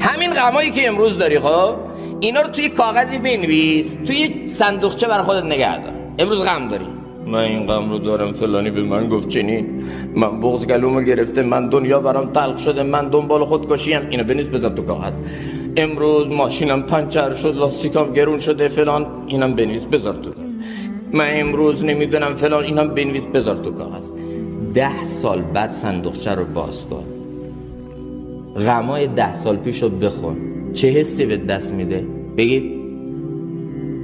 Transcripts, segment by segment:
همین غمایی که امروز داری، خب اینا رو توی کاغذی بنویس، توی صندوقچه برای خودت نگه دار. امروز غم داری، من این غم رو دارم، فلانی به من گفت چنین، من بغض گلومو گرفته، من دنیا برام تلخ شده، من دنبال خودکشیم. اینو بنویس بذار تو کاغذ. امروز ماشینم پنچر شد، لاستیکام گرون شده فلان، اینم بنویس بذار تو. من امروز نمیدونم فلان، اینم بنویس بذار تو کاغذ. 10 سال بعد صندوقچه رو باز کن، غمای 10 سال پیش رو بخون. چه حسی به دست میده؟ بگید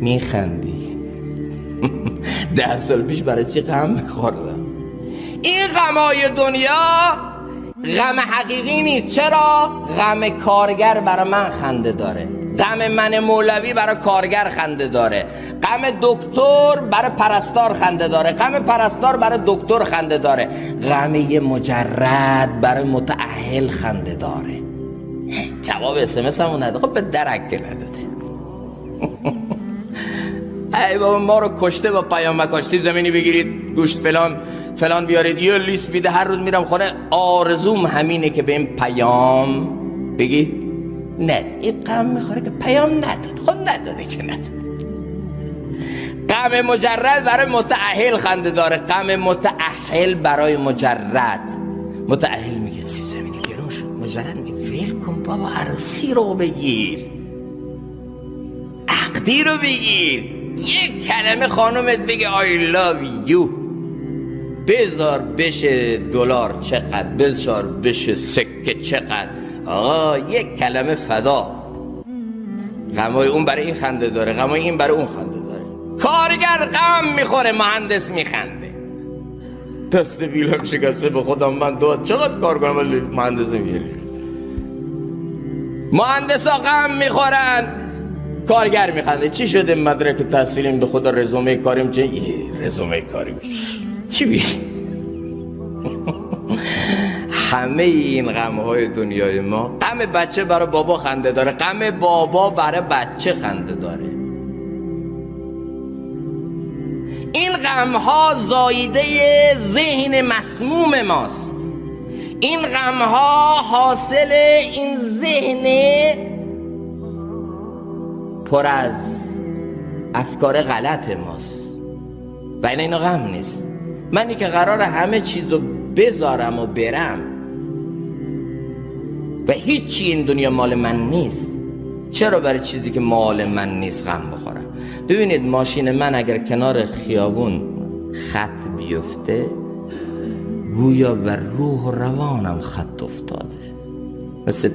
میخندی. 10 سال پیش برای چی غم میخوردم؟ این غمای دنیا غم حقیقی نیست. چرا؟ غم کارگر برای من خنده داره، غم من مولوی برای کارگر خنده داره، غم دکتر برای پرستار خنده داره، غم پرستار برای دکتر خنده داره، غم یه مجرد برای متأهل خنده داره. جواب اسمس همون نده، خب به درک نداده. ای بابا ما رو کشته با پیام مکاشتی زمینی بگیرید گوشت فلان بیارید، یه لیست میده، هر روز میرم خونه آرزوم همینه که به این پیام بگی نه، این غم میخوره که پیام نداد. خود نداده که نداد. غم مجرد برای متأهل خنده داره، غم متأهل برای مجرد. متأهل میگه سیب زمینی گرون شد، مجرد میگه ول کن بابا، عروسی رو بگیر، عقدی رو بگیر، یک کلمه خانومت بگه I love you، بذار بشه دلار چقدر، بذار بشه سکه چقدر، آقا یک کلمه فدا. غمای اون برای این خنده داره، غمای این برای اون خنده داره. کارگر غم میخوره، مهندس میخنده. دست بیلم شکسته به خودم من داد چقدر کار کنم ولی مهندس میگیری. مهندس ها غم میخورن، کارگر میخنده. چی شده مدرک تحصیلیم به خدا رزومه کاریم چه؟ رزومه کاریم چی بی؟ همه این غم‌های دنیای ما، غم بچه برای بابا خنده داره، غم بابا برای بچه خنده داره. این غم‌ها زایده ذهن مسموم ماست. این غم‌ها حاصل این ذهن پر از افکار غلط ماست و اینا غم نیست. منی که قرار همه چیزو بذارم و برم و هیچی این دنیا مال من نیست، چرا برای چیزی که مال من نیست غم بخورم؟ ببینید ماشین من اگر کنار خیابون خط بیفته، گویا بر روح و روانم خط افتاده. مثل